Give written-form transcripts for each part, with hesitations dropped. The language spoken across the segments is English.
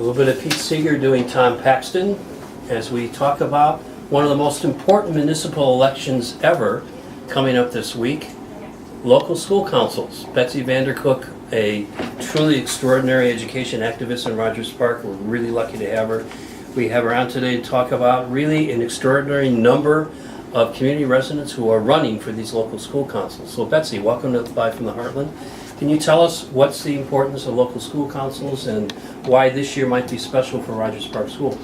little bit of Pete Seeger doing Tom Paxton as we talk about one of the most important municipal elections ever coming up this week, local school councils. Betsy Vandercook, a truly extraordinary education activist in Rogers Park. We're really lucky to have her. We have her on today to talk about really an extraordinary number of community residents who are running for these local school councils. So Betsy, welcome to Live from the Heartland. Can you tell us what's the importance of local school councils and why this year might be special for Rogers Park Schools?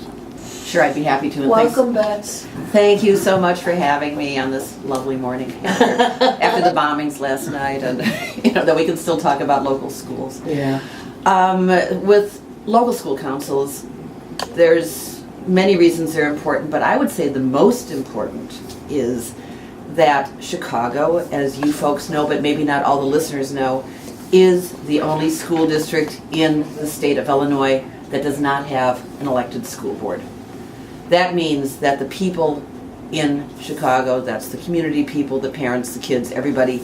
Sure, I'd be happy to. Welcome, Bets. Thank you so much for having me on this lovely morning after the bombings last night, and that we can still talk about local schools. Yeah. With local school councils, there's many reasons they're important, but I would say the most important is that Chicago, as you folks know, but maybe not all the listeners know, is the only school district in the state of Illinois that does not have an elected school board. That means that the people in Chicago, that's the community people, the parents, the kids, everybody,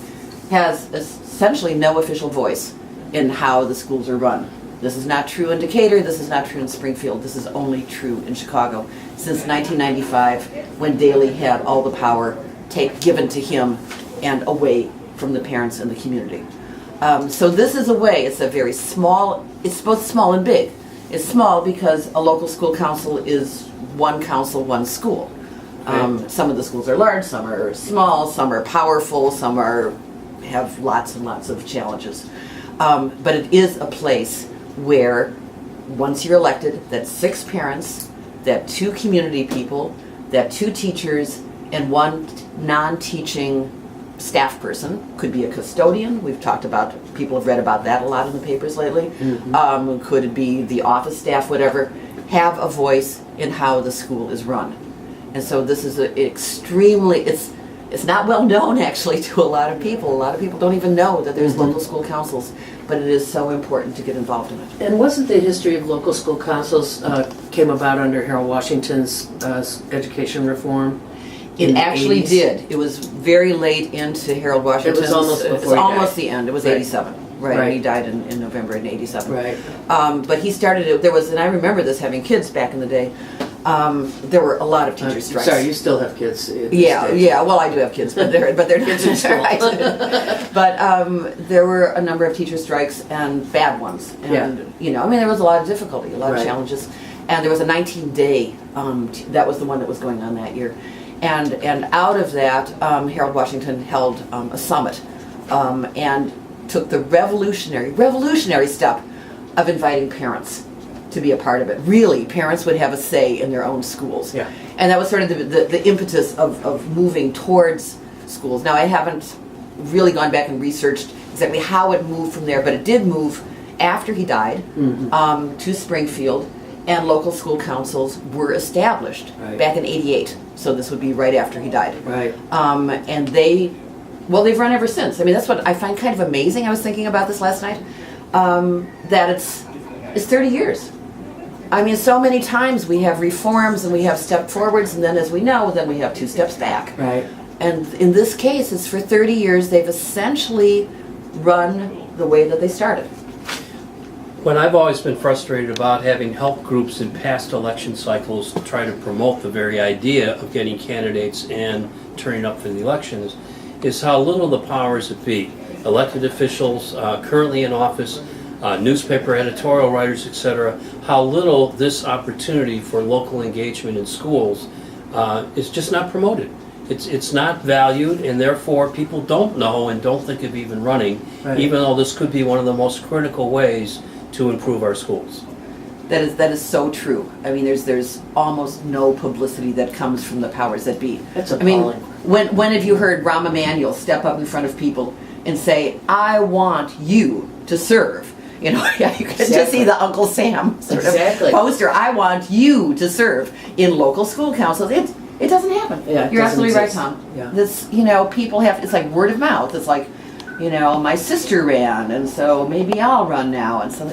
has essentially no official voice in how the schools are run. This is not true in Decatur, this is not true in Springfield, this is only true in Chicago. Since 1995, when Daley had all the power given to him and away from the parents and the community. So this is a way, it's a very small, it's both small and big. It's small because a local school council is one council, one school. Some of the schools are large, some are small, some are powerful, some have lots and lots of challenges. But it is a place where, once you're elected, that 6 parents, that 2 community people, that 2 teachers, and 1 non-teaching staff person, could be a custodian. We've talked about, people have read about that a lot in the papers lately. Mm-hmm. Could it be the office staff, whatever, have a voice in how the school is run. And so this is extremely, it's not well known actually to a lot of people. A lot of people don't even know that there's local school councils, but it is so important to get involved in it. And wasn't the history of local school councils came about under Harold Washington's education reform? It actually did. It was very late into Harold Washington's. It was almost before It's almost the end. It was Right. 87. Right. He died in November in 87. Right. But he started it. There was, and I remember this having kids back in the day. There were a lot of teacher strikes. Sorry, you still have kids. Yeah. Well, I do have kids, but they're kids in school. Right. But there were a number of teacher strikes and bad ones. And there was a lot of difficulty, a lot of challenges. And there was a 19-day. That was the one that was going on that year. And out of that, Harold Washington held a summit and took the revolutionary step of inviting parents to be a part of it. Really, parents would have a say in their own schools. Yeah. And that was sort of the impetus of moving towards schools. Now, I haven't really gone back and researched exactly how it moved from there, but it did move after he died to Springfield, and local school councils were established back in '88. So this would be right after he died. Right. And they've run ever since. I mean, that's what I find kind of amazing. I was thinking about this last night, that it's 30 years. I mean, so many times we have reforms and we have step forwards, and then as we know, then we have 2 steps back. Right. And in this case, it's for 30 years they've essentially run the way that they started. When I've always been frustrated about having help groups in past election cycles to try to promote the very idea of getting candidates and turning up for the elections is how little the powers that be, elected officials currently in office, newspaper editorial writers, etc., how little this opportunity for local engagement in schools is just not promoted. It's not valued, and therefore people don't know and don't think of even running, even though this could be one of the most critical ways to improve our schools. That is so true. I mean, there's almost no publicity that comes from the powers that be. That's appalling. appalling. I mean, when have you heard Rahm Emanuel step up in front of people and say, "I want you to serve"? You can just see the Uncle Sam sort of poster. I want you to serve in local school councils. It doesn't happen. Yeah, you're absolutely exist. right, Tom. Yeah. This, people have. It's like word of mouth. It's like, my sister ran, and so maybe I'll run now. And so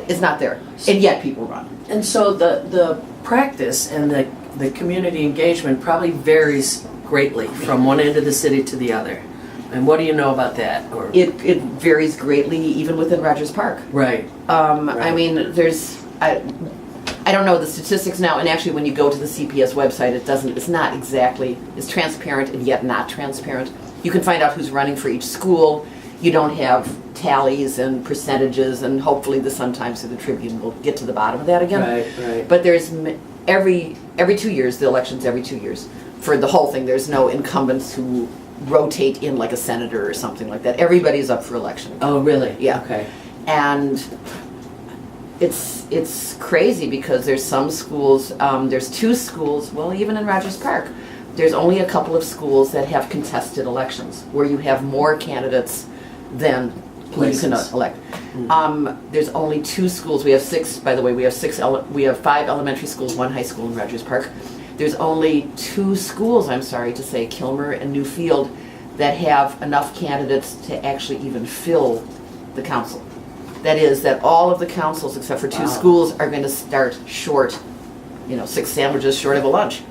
it's not there, and yet people run. And so the practice and the community engagement probably varies greatly from one end of the city to the other. And what do you know about that? Or It varies greatly even within Rogers Park. Right. I mean, there's I don't know the statistics now, and actually when you go to the CPS website, it's not exactly, it's transparent and yet not transparent. You can find out who's running for each school. You don't have tallies and percentages, and hopefully the Sun-Times or the Tribune will get to the bottom of that again. Right. But there's every 2 years, the election's every 2 years. For the whole thing, there's no incumbents who rotate in like a senator or something like that. Everybody's up for election. Oh, really? Yeah. Okay. And it's crazy because there's some schools, there's 2 schools, well, even in Rogers Park, there's only a couple of schools that have contested elections where you have more candidates than who you can elect. There's only 2 schools. We have 6, by the way. We have 5 elementary schools, 1 high school in Rogers Park. There's only 2 schools, I'm sorry to say, Kilmer and Newfield, that have enough candidates to actually even fill the council. That is, that all of the councils, except for 2 schools, are going to start short, 6 sandwiches short of a lunch.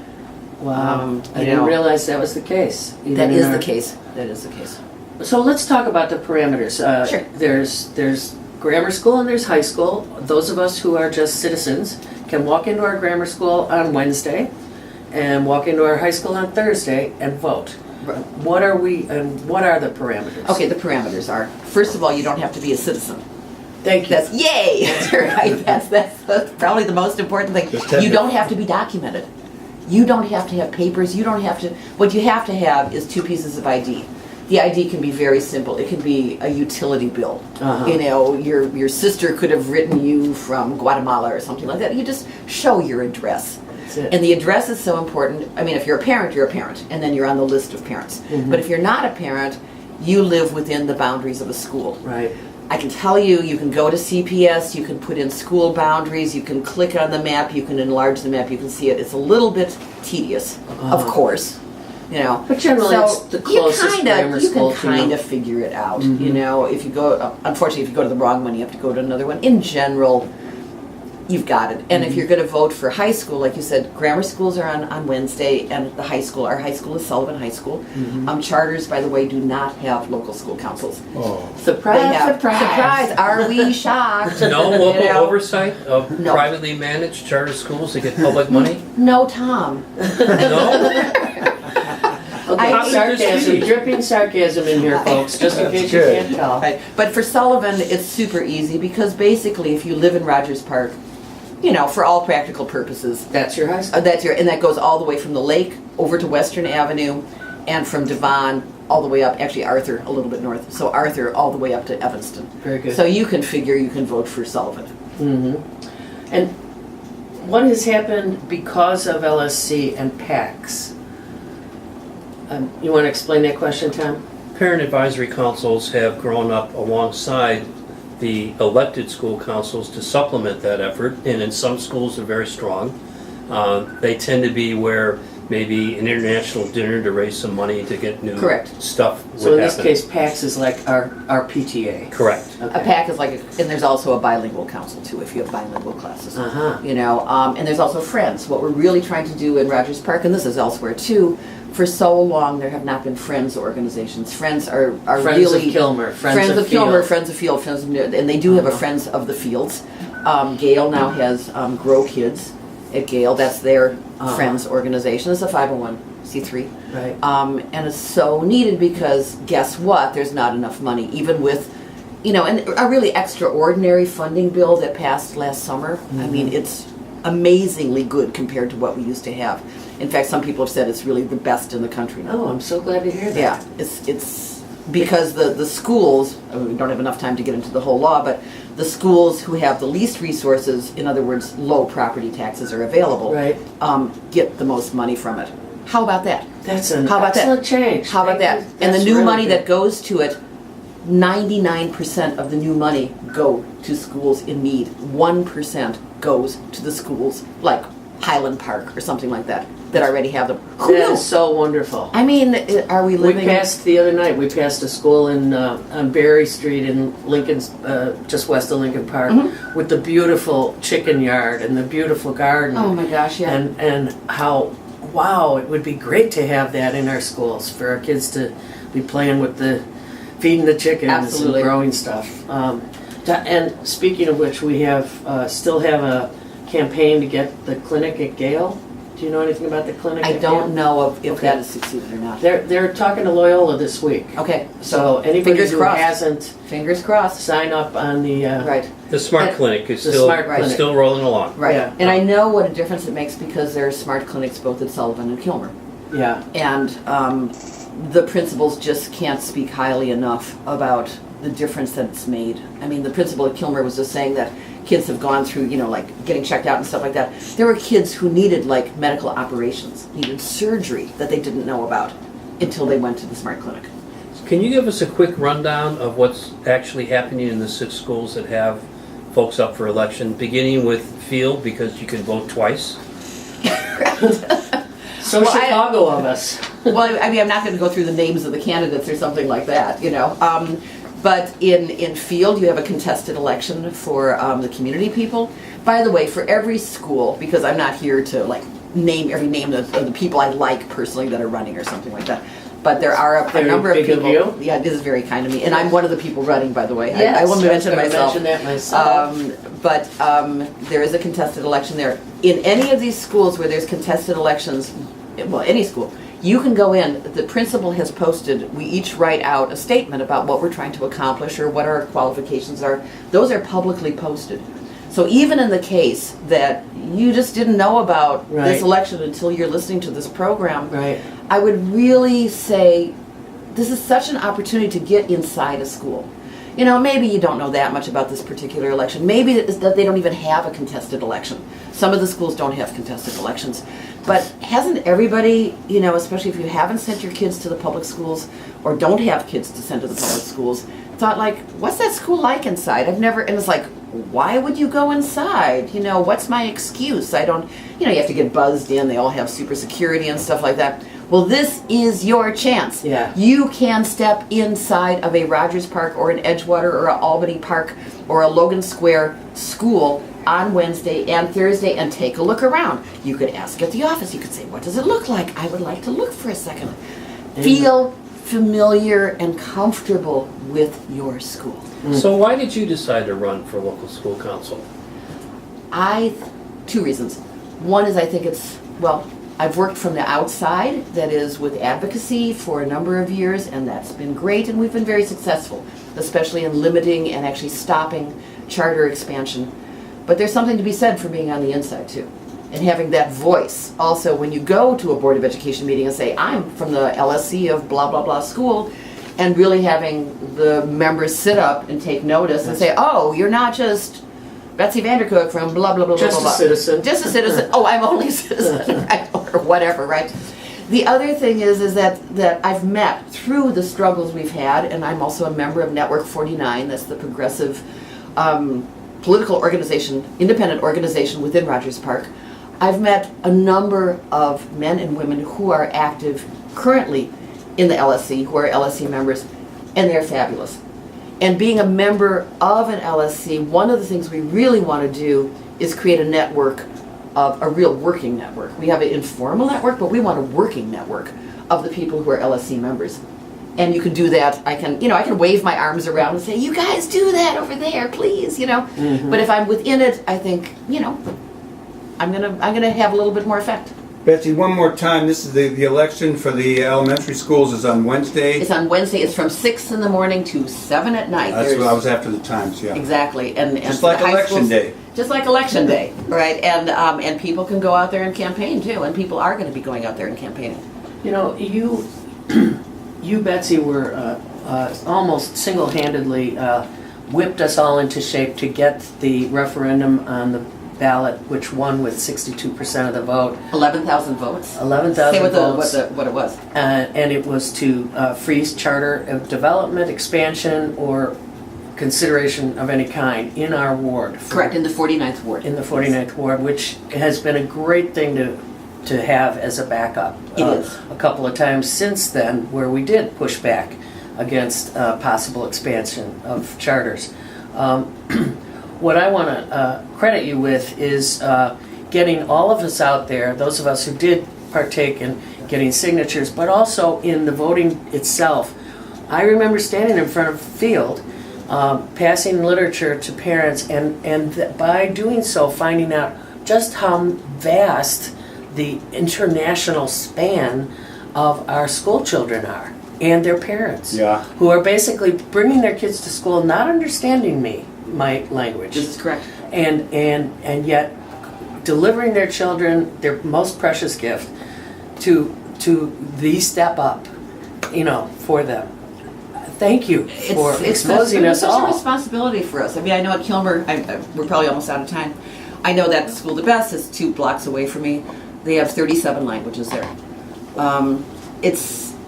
Wow. I didn't realize that was the case. That is the case. That is the case. So let's talk about the parameters. Sure. There's grammar school and there's high school. Those of us who are just citizens can walk into our grammar school on Wednesday and walk into our high school on Thursday and vote. What are the parameters? Okay, the parameters are, first of all, you don't have to be a citizen. Thank you. That's yay! Right. That's probably the most important thing. You don't have to be documented. You don't have to have papers. You don't have to. What you have to have is 2 pieces of ID. The ID can be very simple. It can be a utility bill. Your sister could have written you from Guatemala or something like that. You just show your address. That's it. And the address is so important. I mean, if you're a parent, you're a parent, and then you're on the list of parents. But if you're not a parent, you live within the boundaries of a school. Right. I can tell you, you can go to CPS, you can put in school boundaries, you can click on the map, you can enlarge the map, you can see it. It's a little bit tedious, of course, But generally, it's the closest grammar school. You can kind of figure it out, If you go, unfortunately, if you go to the wrong one, you have to go to another one. In general, you've got it. And if you're going to vote for high school, like you said, grammar schools are on Wednesday, and the high school, our high school is Sullivan High School. Charters, by the way, do not have local school councils. Oh. Surprise! Are we shocked? No local oversight of privately managed charter schools that get public money? No, Tom. No? Okay, sarcasm, dripping sarcasm in here, folks, just in case you good. can't tell. Right. But for Sullivan, it's super easy because basically, if you live in Rogers Park, for all practical purposes, That's your high school. and that goes all the way from the lake over to Western Avenue, and from Devon all the way up, actually Arthur a little bit north, so Arthur all the way up to Evanston. Very good. So you can figure you can vote for Sullivan. And what has happened because of LSC and PACs? You want to explain that question, Tom? Parent advisory councils have grown up alongside the elected school councils to supplement that effort, and in some schools they're very strong. They tend to be where maybe an international dinner to raise some money to get new stuff would So in this happen. case, PACs is like our PTA. Correct. A PAC is and there's also a bilingual council too, if you have bilingual classes. And there's also Friends. What we're really trying to do in Rogers Park, and this is elsewhere too, for so long there have not been Friends organizations. Friends are Friends really of Kilmer, Friends of Kilmer, Friends of Field, Friends of and they do have a Friends of the Fields. Gale now has Grow Kids at Gale. That's their Friends organization. It's a 501c3. Right. And it's so needed because guess what? There's not enough money, even with, and a really extraordinary funding bill that passed last summer. I mean, it's amazingly good compared to what we used to have. In fact, some people have said it's really the best in the country now. Oh, I'm so glad to hear that. Yeah, it's because the schools, we don't have enough time to get into the whole law, but the schools who have the least resources, in other words, low property taxes are available, Right. Get the most money from it. How about that? That's an How about that? excellent change. How about that? Thank you. And the That's new really money good. that goes to it, 99% of the new money go to schools in need. 1% goes to the schools like Highland Park or something like that already have them. Who That knew? is so wonderful. I mean, are we living? We passed the other night. We passed a school on Berry Street in Lincoln's, just west of Lincoln Park, with the beautiful chicken yard and the beautiful garden. Oh my gosh, yeah. And how, wow, it would be great to have that in our schools for our kids to be playing with feeding the chickens Absolutely. and growing stuff. And speaking of which, we have, still have a campaign to get the clinic at Gale. Do you know anything about the clinic I at Gale? don't know if Okay. that has succeeded or not. They're talking to Loyola this week. Okay, So anybody Fingers who crossed. hasn't, fingers crossed. sign up on the, Right, The smart And- clinic is The still, smart clinic. still rolling along. right. Yeah. And I know what a difference it makes because there are smart clinics both at Sullivan and Kilmer. yeah. And the principals just can't speak highly enough about the difference that it's made. I mean, the principal at Kilmer was just saying that kids have gone through, like getting checked out and stuff like that. There were kids who needed like medical operations, needed surgery that they didn't know about until they went to the smart clinic. Can you give us a quick rundown of what's actually happening in the 6 schools that have folks up for election, beginning with Field, because you can vote twice? So Well, Chicago of us. Well, I mean, I'm not going to go through the names of the candidates or something like that, But in Field, you have a contested election for the community people. By the way, for every school, because I'm not here to like name every name of the people I like personally that are running or something like that. But there are a Very number of big of people. you. Yeah, this is very kind of me, and I'm one of the people running. By the way, Yes, I won't was mention gonna myself. mention that myself. But there is a contested election there. In any of these schools where there's contested elections, well, any school, you can go in. The principal has posted, we each write out a statement about what we're trying to accomplish or what our qualifications are. Those are publicly posted. So even in the case that you just didn't know about Right. this election until you're listening to this program, Right. I would really say this is such an opportunity to get inside a school. Maybe you don't know that much about this particular election. Maybe it's that they don't even have a contested election. Some of the schools don't have contested elections. But hasn't everybody, especially if you haven't sent your kids to the public schools or don't have kids to send to the public schools, thought like, what's that school like inside? And it's like, why would you go inside? What's my excuse? I don't, you have to get buzzed in. They all have super security and stuff like that. Well, this is your chance. Yeah. You can step inside of a Rogers Park or an Edgewater or an Albany Park or a Logan Square school on Wednesday and Thursday and take a look around. You could ask at the office. You could say, what does it look like? I would like to look for a second. Feel familiar and comfortable with your school. So why did you decide to run for local school council? Two reasons. One is I think I've worked from the outside, that is with advocacy for a number of years, and that's been great, and we've been very successful, especially in limiting and actually stopping charter expansion. But there's something to be said for being on the inside too, and having that voice. Also, when you go to a Board of Education meeting and say, I'm from the LSC of blah, blah, blah school, and really having the members sit up and take notice and say, oh, you're not just Betsy Vandercook from blah, blah, blah, Just blah, blah. a citizen. Just a citizen. Oh, I'm only a citizen, right? Or whatever, right? The other thing is that I've met through the struggles we've had, and I'm also a member of Network 49, that's the progressive political organization, independent organization within Rogers Park. I've met a number of men and women who are active currently in the LSC, who are LSC members, and they're fabulous. And being a member of an LSC, one of the things we really want to do is create a network of a real working network. We have an informal network, but we want a working network of the people who are LSC members. And you can do that. I can wave my arms around and say, you guys do that over there, please, Mm-hmm. But if I'm within it, I think, I'm gonna have a little bit more effect. Betsy, one more time, this is the election for the elementary schools is on Wednesday. It's on Wednesday. It's from 6 in the morning to 7 at night. That's what I was after the times, yeah. Exactly, and Just for like the high election schools- day. Just like election day, right? And people can go out there and campaign too, and people are going to be going out there and campaigning. You Betsy, were almost single-handedly whipped us all into shape to get the referendum on the ballot, which won with 62% of the vote. 11,000 votes. 11,000 Say votes. what it was. And it was to freeze charter of development, expansion, or consideration of any kind in our ward. Correct, in the 49th ward. In the 49th ward, which has been a great thing to have as a backup. It is. A couple of times since then where we did push back against possible expansion of charters. What I want to credit you with is getting all of us out there, those of us who did partake in getting signatures, but also in the voting itself. I remember standing in front of Field passing literature to parents, and by doing so, finding out just how vast the international span of our school children are and their parents, Yeah. who are basically bringing their kids to school not understanding my language, This is correct. and yet delivering their children their most precious gift to the step up, for them. Thank you for exposing us such all. a responsibility for us. I mean, I know at Kilmer, we're probably almost out of time. I know that School the Best is 2 blocks away from me. They have 37 languages there.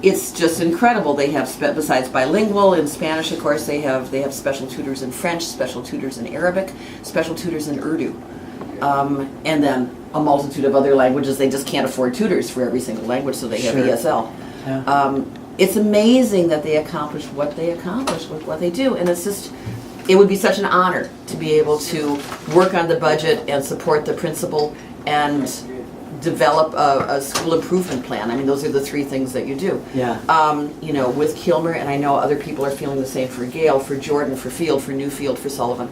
It's just incredible. They have besides bilingual in Spanish, of course, they have special tutors in French, special tutors in Arabic, special tutors in Urdu, and then a multitude of other languages. They just can't afford tutors for every single language, so they have Sure. ESL. Yeah. It's amazing that they accomplish what they accomplish with what they do, and it would be such an honor to be able to work on the budget and support the principal and develop a school improvement plan. I mean, those are the 3 things that you do. Yeah. With Kilmer, and I know other people are feeling the same for Gale, for Jordan, for Field, for Newfield, for Sullivan.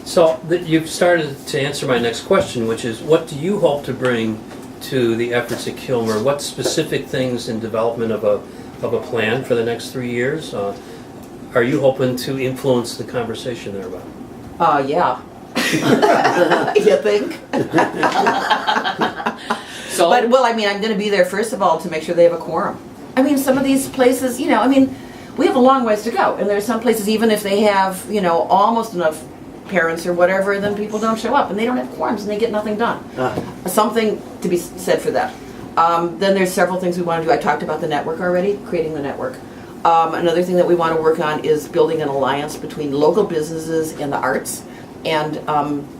So you've started to answer my next question, which is, what do you hope to bring to the efforts at Kilmer? What specific things in development of a plan for the next 3 years are you hoping to influence the conversation there about? Yeah. You think? So, But, well, I mean, I'm going to be there, first of all, to make sure they have a quorum. I mean, some of these places, we have a long ways to go. And there's some places, even if they have, almost enough parents or whatever, then people don't show up and they don't have quorums and they get nothing done. Something to be said for that. Then there's several things we want to do. I talked about the network already, creating the network. Another thing that we want to work on is building an alliance between local businesses and the arts. And,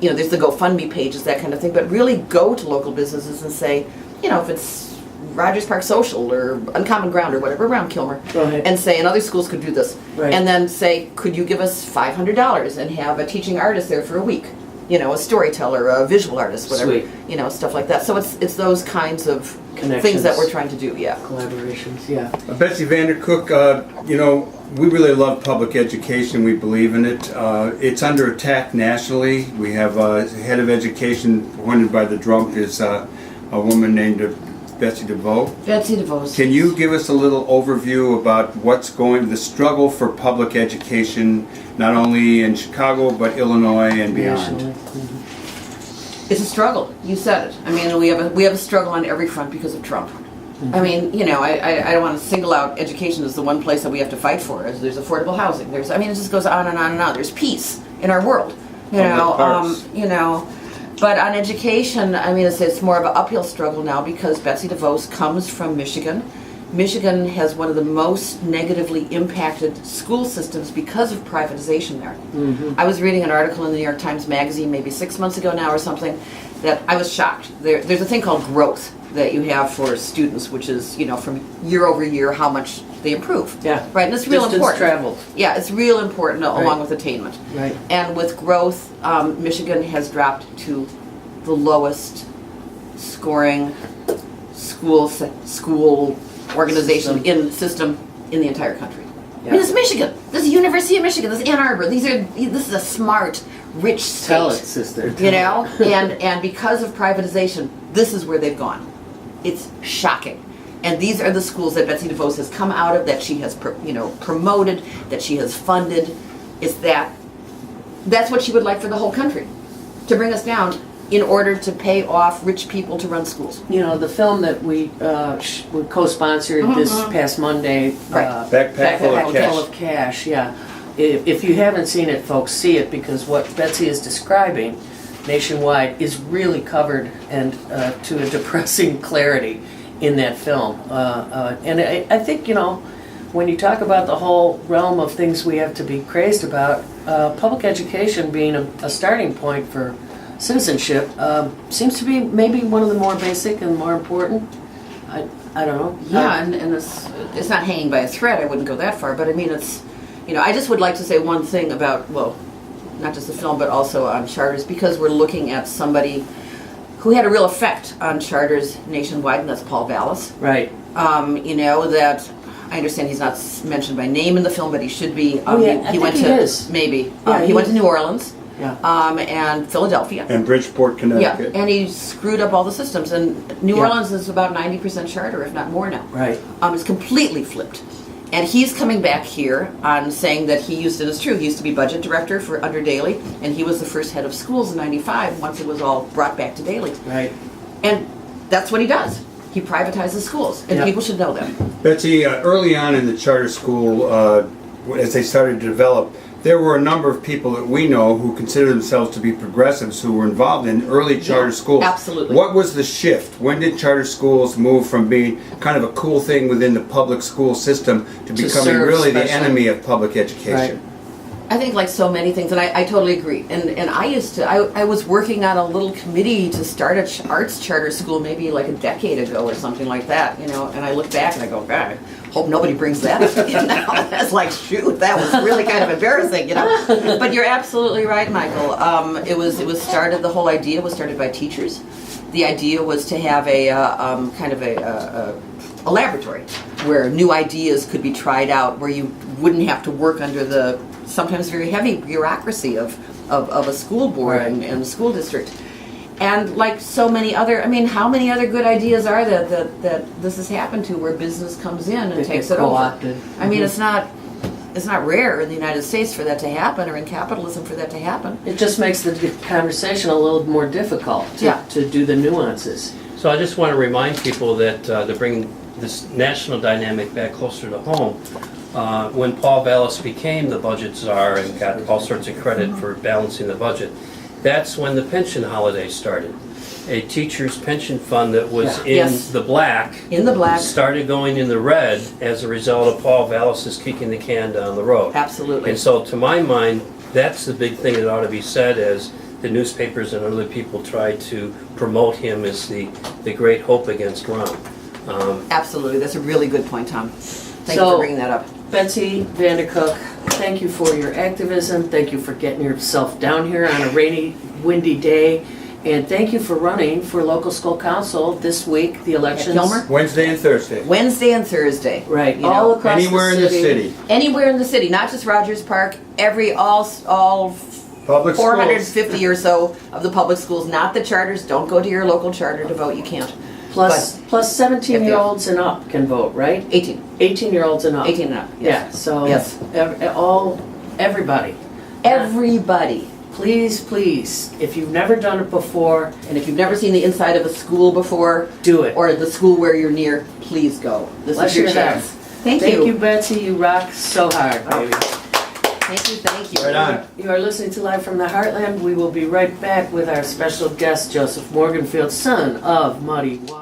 there's the GoFundMe pages, that kind of thing, but really go to local businesses and say, if it's Rogers Park Social or Uncommon Ground or whatever around Kilmer, Right. and say, and other schools could do this, Right. and then say, could you give us $500 and have a teaching artist there for a week? A storyteller, a visual artist, whatever, Sweet. Stuff like that. So it's those kinds of things Connections. that we're trying to do, yeah. collaborations, yeah. Betsy Vandercook, we really love public education. We believe in it. It's under attack nationally. We have a head of education appointed by the Drunk is a woman named Betsy DeVoe. Betsy DeVos. Can you give us a little overview about the struggle for public education, not only in Chicago, but Illinois and beyond? It's a struggle. You said it. I mean, we have a struggle on every front because of Trump. I mean, I don't want to single out education as the one place that we have to fight for. There's affordable housing. It just goes on and on and on. There's peace in our world. But on education, I mean, it's more of an uphill struggle now because Betsy DeVos comes from Michigan. Michigan has one of the most negatively impacted school systems because of privatization there. Mm-hmm. I was reading an article in the New York Times Magazine maybe 6 months ago now or something that I was shocked. There's a thing called growth that you have for students, which is, from year over year how much they improve. Yeah. Right, and it's real Distance important. traveled. Yeah, it's real important along Right. with attainment. Right. And with growth, Michigan has dropped to the lowest scoring school organization system in the entire country. Yeah. I mean, this is Michigan. This is University of Michigan. This is Ann Arbor. This is a smart, rich state. Tell it, sister. And because of privatization, this is where they've gone. It's shocking. And these are the schools that Betsy DeVos has come out of, that she has promoted, that she has funded. That's what she would like for the whole country, to bring us down in order to pay off rich people to run schools. The film that we co-sponsored this past Monday, Right. Backpack full of cash. Full of Cash, yeah. If you haven't seen it, folks, see it, because what Betsy is describing nationwide is really covered and to a depressing clarity in that film. And I think, when you talk about the whole realm of things we have to be crazed about, public education being a starting point for citizenship seems to be maybe one of the more basic and more important. I don't know. Yeah, and it's not hanging by a thread. I wouldn't go that far, but I mean, it's, I just would like to say one thing about, well, not just the film, but also on charters, because we're looking at somebody who had a real effect on charters nationwide, and that's Paul Vallis. Right. That, I understand he's not mentioned by name in the film, but he should be. Oh, yeah, I he think went he to is. maybe. Yeah, he went to is. New Orleans. Yeah. And Philadelphia. And Bridgeport, Yeah, Connecticut. and he screwed up all the systems. And New Yeah. Orleans is about 90% charter, if not more now. Right. It's completely flipped. And he's coming back here on saying that he used, and it's true, he used to be budget director for under Daly, and he was the first head of schools in '95 once it was all brought back to Daly. Right. And that's what he does. He privatizes schools, and Yeah. people should know that. Betsy, early on in the charter school, as they started to develop, there were a number of people that we know who consider themselves to be progressives who were involved in early charter Yeah, schools. absolutely. What was the shift? When did charter schools move from being kind of a cool thing within the public school system to becoming serve really the special- enemy of public education? Right. I think like so many things, and I totally agree. And I used to, I was working on a little committee to start a arts charter school maybe like a decade ago or something like that, you know, and I look back and I go, God, I hope nobody brings that up again now. That's like, shoot, that was really kind of embarrassing, you know. But you're absolutely right, Michael. It was started, the whole idea was started by teachers. The idea was to have a kind of a laboratory where new ideas could be tried out, where you wouldn't have to work under the sometimes very heavy bureaucracy of a school board Right. and a school district. And like so many other, I mean, how many other good ideas are there that this has happened to, where business comes in and They takes get it over? co-opted. I mean, Mhm. it's not rare in the United States for that to happen, or in capitalism for that to happen. It just makes the conversation a little more difficult Yeah. to do the nuances. So I just want to remind people that to bring this national dynamic back closer to home, when Paul Vallis became the budget czar and got all sorts of credit for balancing the budget, that's when the pension holiday started. A teacher's pension fund that was Yeah. in Yes. the black In the black, started going in the red as a result of Paul Vallis's kicking the can down the road. absolutely. And so, to my mind, that's the big thing that ought to be said as the newspapers and other people try to promote him as the great hope against Ron. Absolutely, that's a really good point, Tom. Thank you So- for bringing that up. Betsy Vandercook, thank you for your activism. Thank you for getting yourself down here on a rainy, windy day. And thank you for running for local school council this week, the elections. Kilmer? Wednesday and Thursday. Wednesday and Thursday. Right, You all know, across Anywhere in the city. anywhere in the city, not just Rogers Park, all Public schools. 450 or so of the public schools, not the charters. Don't go to your local charter to vote, you can't. Plus 17-year-olds and up can vote, right? 18, 18-year-olds and up. 18 and up. Yeah, so Yes. everybody. Everybody. Please, please, if you've never done it before, And if you've never seen the inside of a school before, do it. or the school where you're near, please go. This Bless is your your chance. heart. Thank you. Betsy. You rock so hard, baby. Thank you, thank you. Right on. You are listening to Live from the Heartland. We will be right back with our special guest, Joseph Morganfield, son of Muddy Waters.